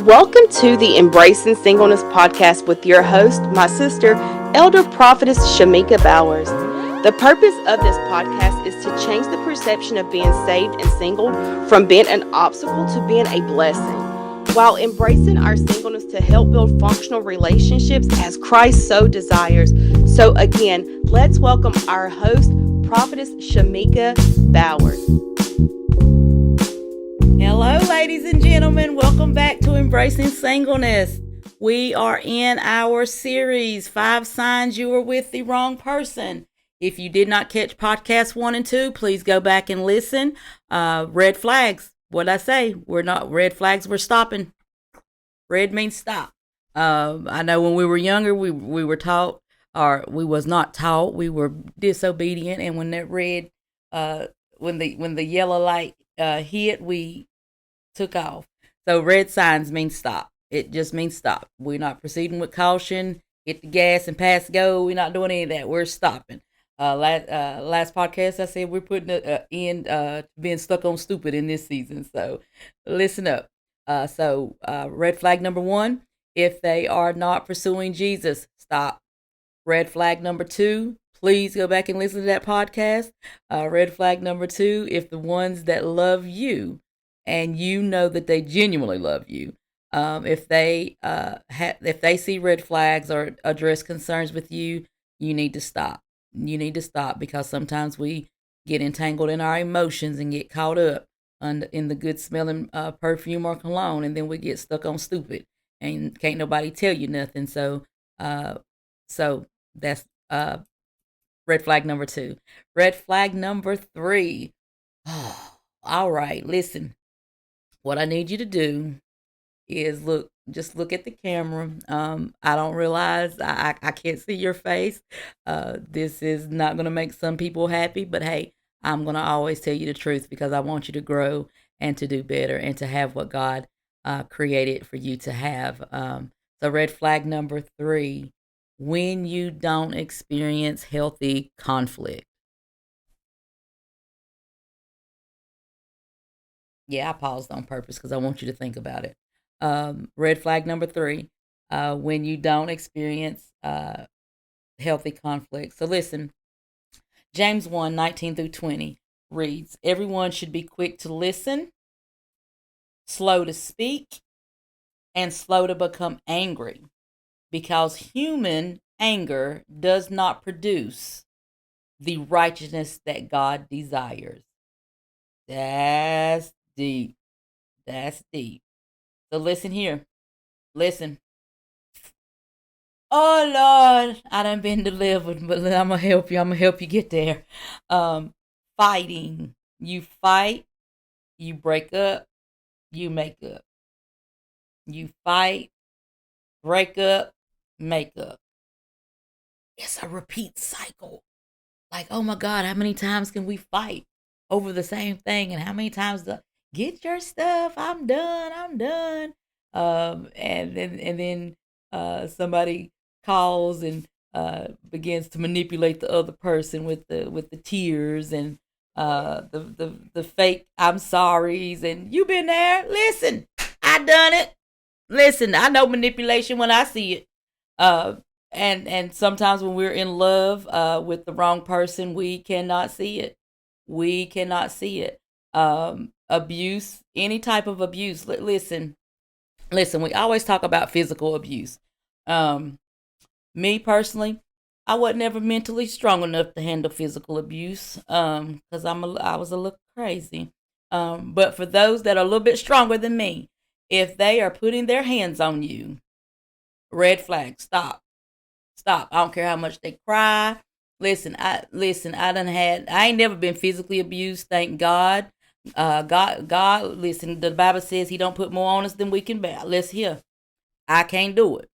Welcome to the Embracing Singleness podcast with your host, my sister, Elder Prophetess Shimika Bowers. The purpose of this podcast is to change the perception of being saved and single from being an obstacle to being a blessing, while embracing our singleness to help build functional relationships as Christ so desires. So again, let's welcome our host, Prophetess Shimika Bowers. Hello, ladies and gentlemen. Welcome back to Embracing Singleness. We are in our series, 5 Signs You Are With the Wrong Person. If you did not catch podcasts 1 and 2, please go back and listen. Red flags. What'd I say? We're not red flags. We're stopping. Red means stop. I know when we were younger, we were taught, or we was not taught. We were disobedient, and when that red, when the yellow light hit, we took off. So red signs mean stop. It just means stop. We're not proceeding with caution. Hit the gas and pass go. We're not doing any of that. We're stopping. Last podcast I said we're putting an end to being stuck on stupid in this season. So listen up. Red flag number 1, if they are not pursuing Jesus, stop. Red flag number 2, please go back and listen to that podcast. Red flag number 2, if the ones that love you and you know that they genuinely love you, if they see red flags or address concerns with you, you need to stop. You need to stop, because sometimes we get entangled in our emotions and get caught up in the good smelling perfume or cologne, and then we get stuck on stupid and can't nobody tell you nothing. So that's red flag number 2. Red flag number 3. All right, listen. What I need you to do is just look at the camera. I don't realize I can't see your face. This is not going to make some people happy, but hey, I'm going to always tell you the truth, because I want you to grow and to do better and to have what God created for you to have. So red flag number 3, when you don't experience healthy conflict. Yeah, I paused on purpose because I want you to think about it. Red flag number 3, when you don't experience healthy conflict. So listen, James 1:19-20 reads, everyone should be quick to listen, slow to speak, and slow to become angry, because human anger does not produce the righteousness that God desires. That's deep. That's deep. So listen here. Listen. Oh Lord, I done been delivered, but I'm gonna help you. I'm gonna help you get there. Fighting. You fight, you break up, you make up. You fight, break up, make up. It's a repeat cycle. Like, oh my God, how many times can we fight over the same thing? And how many times get your stuff? I'm done. And then somebody calls and begins to manipulate the other person with the tears and the fake I'm sorries, and you been there. Listen, I done it. Listen, I know manipulation when I see it. And sometimes when we're in love with the wrong person, we cannot see it. We cannot see it. Abuse, any type of abuse. Listen. We always talk about physical abuse. Me personally, I wasn't ever mentally strong enough to handle physical abuse because I was a little crazy. But for those that are a little bit stronger than me, if they are putting their hands on you, red flag, stop. I don't care how much they cry. I ain't never been physically abused, thank God. God, listen, the Bible says he don't put more on us than we can bear. Let's hear. I can't do it.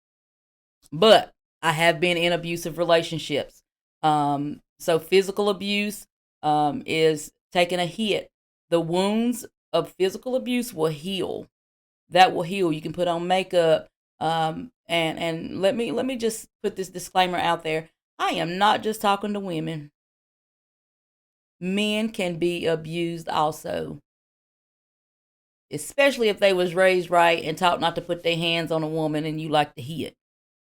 But I have been in abusive relationships. So physical abuse is taking a hit. The wounds of physical abuse will heal. That will heal. You can put on makeup. And let me just put this disclaimer out there. I am not just talking to women. Men can be abused also. especially if they was raised right and taught not to put their hands on a woman and you like to hit.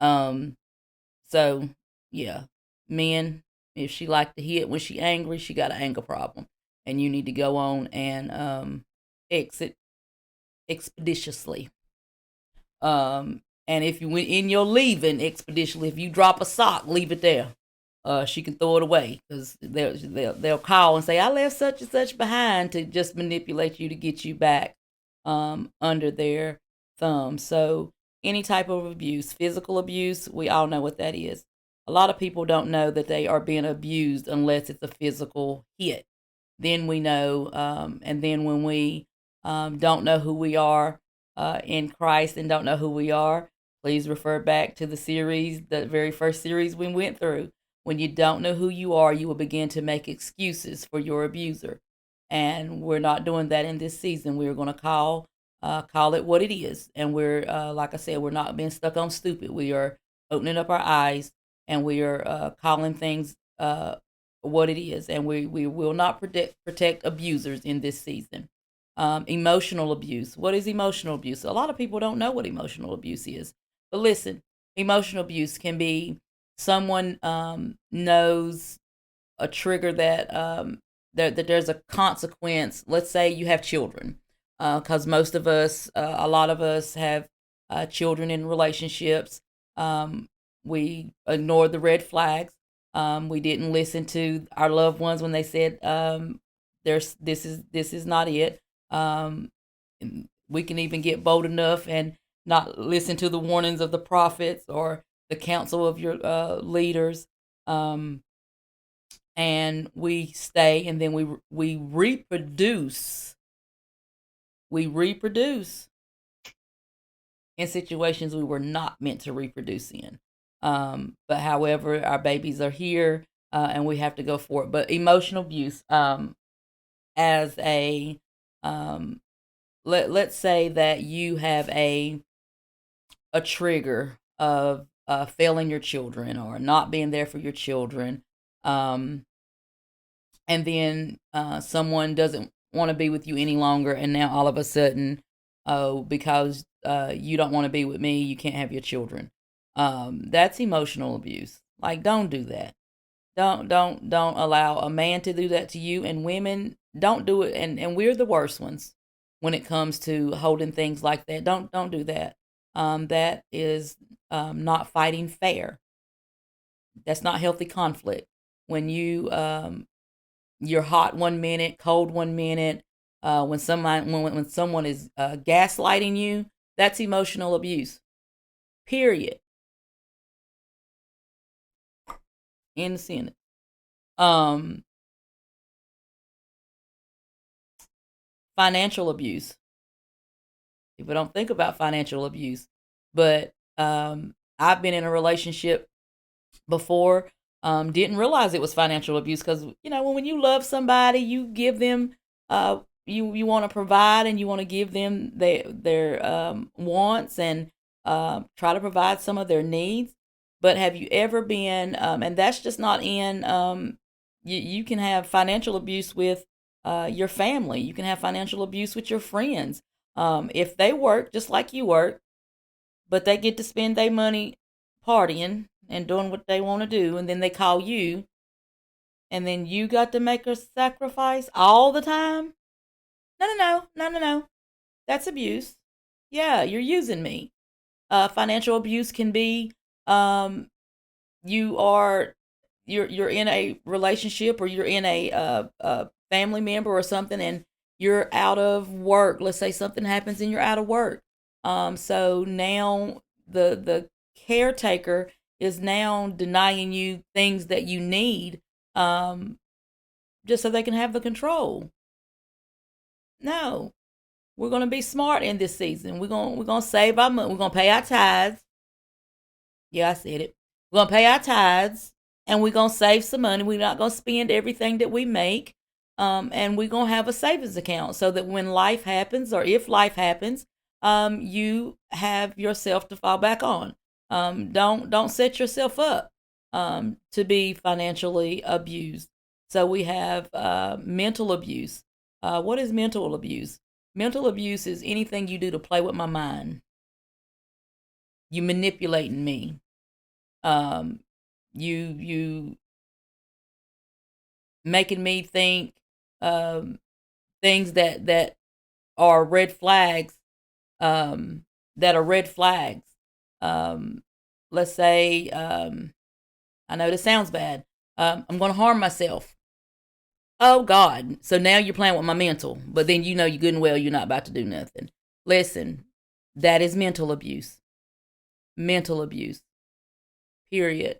So yeah, men, if she like to hit when she angry, she got an anger problem, and you need to go on and exit expeditiously. And if you went in your leaving expeditiously, if you drop a sock, leave it there. She can throw it away because they'll call and say, I left such and such behind, to just manipulate you to get you back under their thumb. So any type of abuse, physical abuse, we all know what that is. A lot of people don't know that they are being abused unless it's a physical hit. Then we know, and then when we don't know who we are in Christ and don't know who we are, please refer back to the series, the very first series we went through. When you don't know who you are, you will begin to make excuses for your abuser. And we're not doing that in this season. We're going to call it what it is. And we're, like I said, we're not being stuck on stupid. We are opening up our eyes, and we are calling things what it is. And we will not protect abusers in this season. Emotional abuse. What is emotional abuse? A lot of people don't know what emotional abuse is. But listen, emotional abuse can be someone knows a trigger that that there's a consequence. Let's say you have children, because most of us, a lot of us have children in relationships. We ignored the red flags. We didn't listen to our loved ones when they said, this is not it. We can even get bold enough and not listen to the warnings of the prophets or the counsel of your leaders. And we stay, and then we reproduce. We reproduce in situations we were not meant to reproduce in. But however, our babies are here, and we have to go for it. But emotional abuse, as a let's say that you have a trigger of failing your children or not being there for your children, and then someone doesn't want to be with you any longer, and now all of a sudden, because you don't want to be with me, you can't have your children. That's emotional abuse. Like, don't do that. Don't allow a man to do that to you. And women, don't do it. And we're the worst ones when it comes to holding things like that. Don't do that. That is not fighting fair. That's not healthy conflict. When you're hot one minute, cold one minute, when someone is gaslighting you, that's emotional abuse. Period. In the Senate. Financial abuse. People don't think about financial abuse, but I've been in a relationship before, didn't realize it was financial abuse, because when you love somebody, you give them you want to provide, and you want to give them their wants, and try to provide some of their needs. But have you ever been and that's just not in you can have financial abuse with your family. You can have financial abuse with your friends. If they work just like you work, but they get to spend their money partying and doing what they want to do, and then they call you, and then you got to make a sacrifice all the time. No. That's abuse. Yeah, you're using me. Financial abuse can be you're in a relationship, or you're in a family member or something, and you're out of work. Let's say something happens and you're out of work. So now the caretaker is now denying you things that you need, just so they can have the control. No, we're gonna be smart in this season. We're gonna save our money. We're gonna pay our tithes. Yeah, I said it. We're gonna pay our tithes, and we're gonna save some money. We're not gonna spend everything that we make. And we're gonna have a savings account, so that when life happens, or if life happens, you have yourself to fall back on. Don't set yourself up to be financially abused. So we have mental abuse. What is mental abuse? Mental abuse is anything you do to play with my mind. You manipulating me. You making me think things that are red flags. That are red flags. Let's say, I know this sounds bad. I'm going to harm myself. Oh God! So now you're playing with my mental, but then you know you good and well you're not about to do nothing. Listen, that is mental abuse. Mental abuse. Period.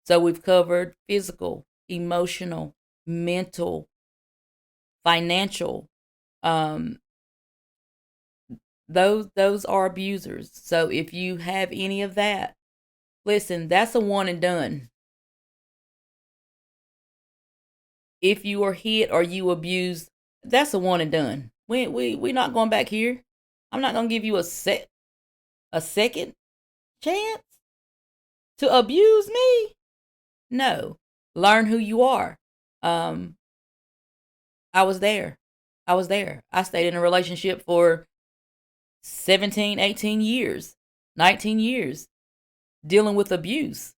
So we've covered physical, emotional, mental, financial. Um, those are abusers. So if you have any of that, listen, that's a one and done. If you are hit or you abuse, that's a one and done. We're not going back here. I'm not gonna give you a second chance to abuse me. No. Learn who you are. I was there. I stayed in a relationship for 17, 18 years, 19 years, dealing with abuse.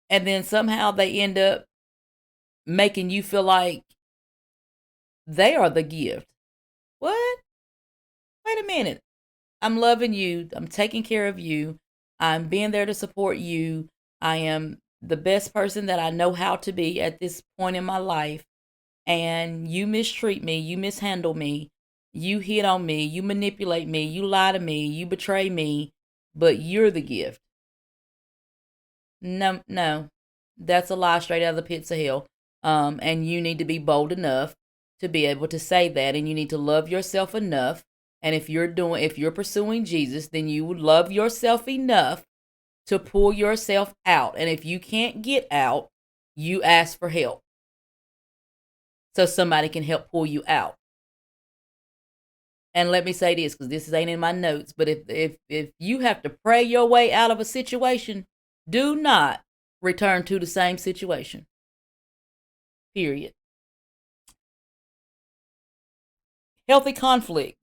And then somehow they end up making you feel like they are the gift. What? Wait a minute. I'm loving you. I'm taking care of you. I'm being there to support you. I am the best person that I know how to be at this point in my life. And you mistreat me. You mishandle me. You hit on me. You manipulate me. You lie to me. You betray me. But you're the gift. No. That's a lie straight out of the pits of hell. And you need to be bold enough to be able to say that. And you need to love yourself enough. And if you're pursuing Jesus, then you would love yourself enough to pull yourself out. And if you can't get out, you ask for help. So somebody can help pull you out. And let me say this, because this ain't in my notes, but if you have to pray your way out of a situation, do not return to the same situation. Period. Healthy conflict.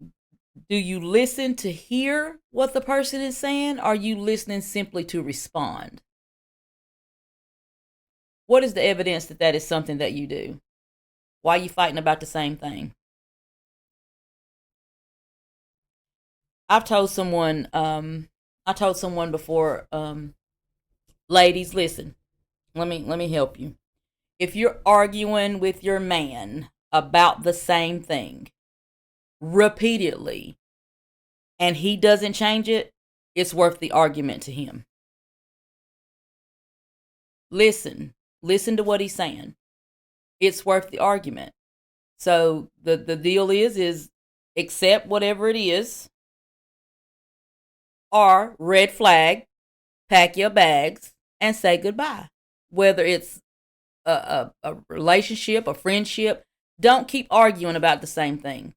Do you listen to hear what the person is saying? Or are you listening simply to respond? What is the evidence that that is something that you do? Why are you fighting about the same thing? I've told someone, before, ladies, listen, let me help you. If you're arguing with your man about the same thing repeatedly and he doesn't change it, it's worth the argument to him. Listen to what he's saying. It's worth the argument. So the deal is accept whatever it is, or red flag, pack your bags and say goodbye. Whether it's a relationship, a friendship, don't keep arguing about the same thing.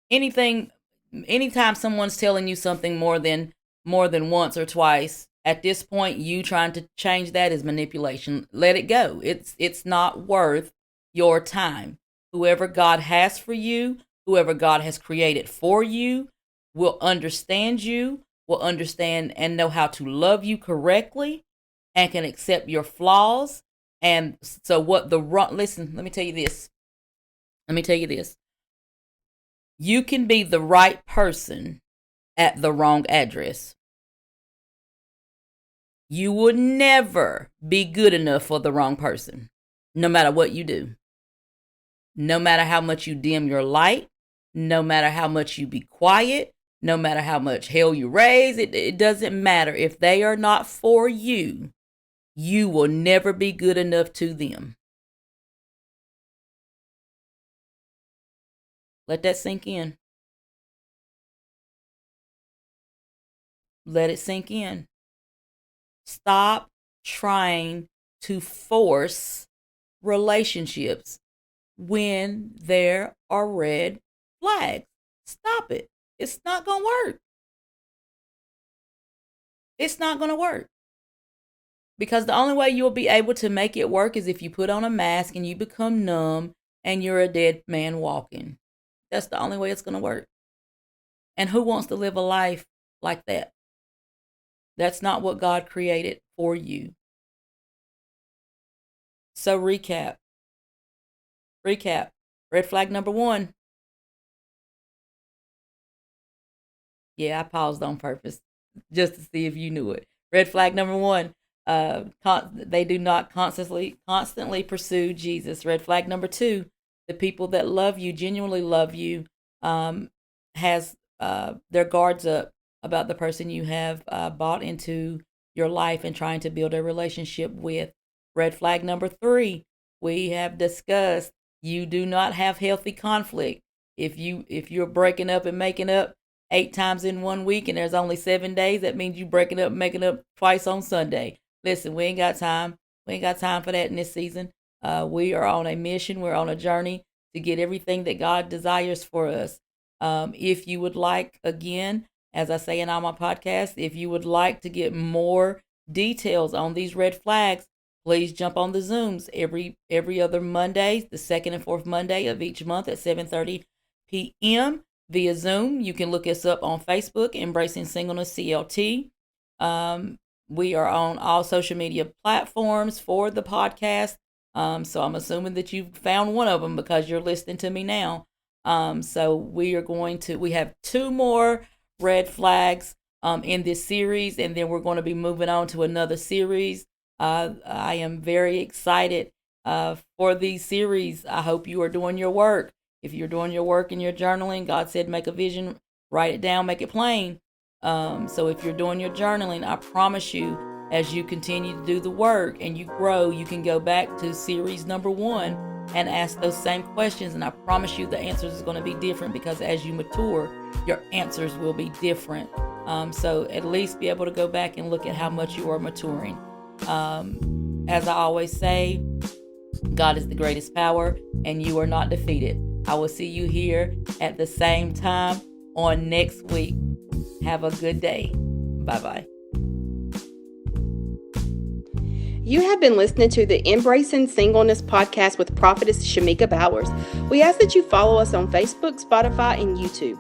Anytime someone's telling you something more than once or twice, at this point, you trying to change that is manipulation. Let it go. It's not worth your time. Whoever God has for you, whoever God has created for you, will understand you, will understand and know how to love you correctly, and can accept your flaws. And so listen, let me tell you this. You can be the right person at the wrong address. You will never be good enough for the wrong person, no matter what you do. No matter how much you dim your light, no matter how much you be quiet, no matter how much hell you raise, it doesn't matter. If they are not for you, you will never be good enough to them. Let that sink in. Let it sink in. Stop trying to force relationships when there are red flags. Stop it. It's not going to work. It's not going to work. Because the only way you'll be able to make it work is if you put on a mask and you become numb and you're a dead man walking. That's the only way it's going to work. And who wants to live a life like that? That's not what God created for you. So recap. Red flag number 1. Yeah, I paused on purpose just to see if you knew it. Red flag number 1. They do not constantly pursue Jesus. Red flag number 2. The people that love you, genuinely love you, has their guards up about the person you have bought into your life and trying to build a relationship with. Red flag number 3. We have discussed you do not have healthy conflict. If you're breaking up and making up 8 times in 1 week and there's only 7 days, that means you breaking up and making up twice on Sunday. Listen, we ain't got time. We ain't got time for that in this season. We are on a mission. We're on a journey to get everything that God desires for us. If you would like, again, as I say in all my podcasts, if you would like to get more details on these red flags, please jump on the Zooms every other Monday, the second and fourth Monday of each month at 7:30 p.m. via Zoom. You can look us up on Facebook, Embracing Singleness CLT. We are on all social media platforms for the podcast. So I'm assuming that you've found one of them because you're listening to me now. So we have 2 more red flags in this series, and then we're going to be moving on to another series. I am very excited for these series. I hope you are doing your work. If you're doing your work and you're journaling, God said make a vision, write it down, make it plain. So if you're doing your journaling, I promise you, as you continue to do the work and you grow, you can go back to series number 1 and ask those same questions. And I promise you the answers is going to be different, because as you mature, your answers will be different. So at least be able to go back and look at how much you are maturing. As I always say, God is the greatest power and you are not defeated. I will see you here at the same time on next week. Have a good day. Bye-bye. You have been listening to the Embracing Singleness podcast with Prophetess Shimika Bowers. We ask that you follow us on Facebook, Spotify, and YouTube.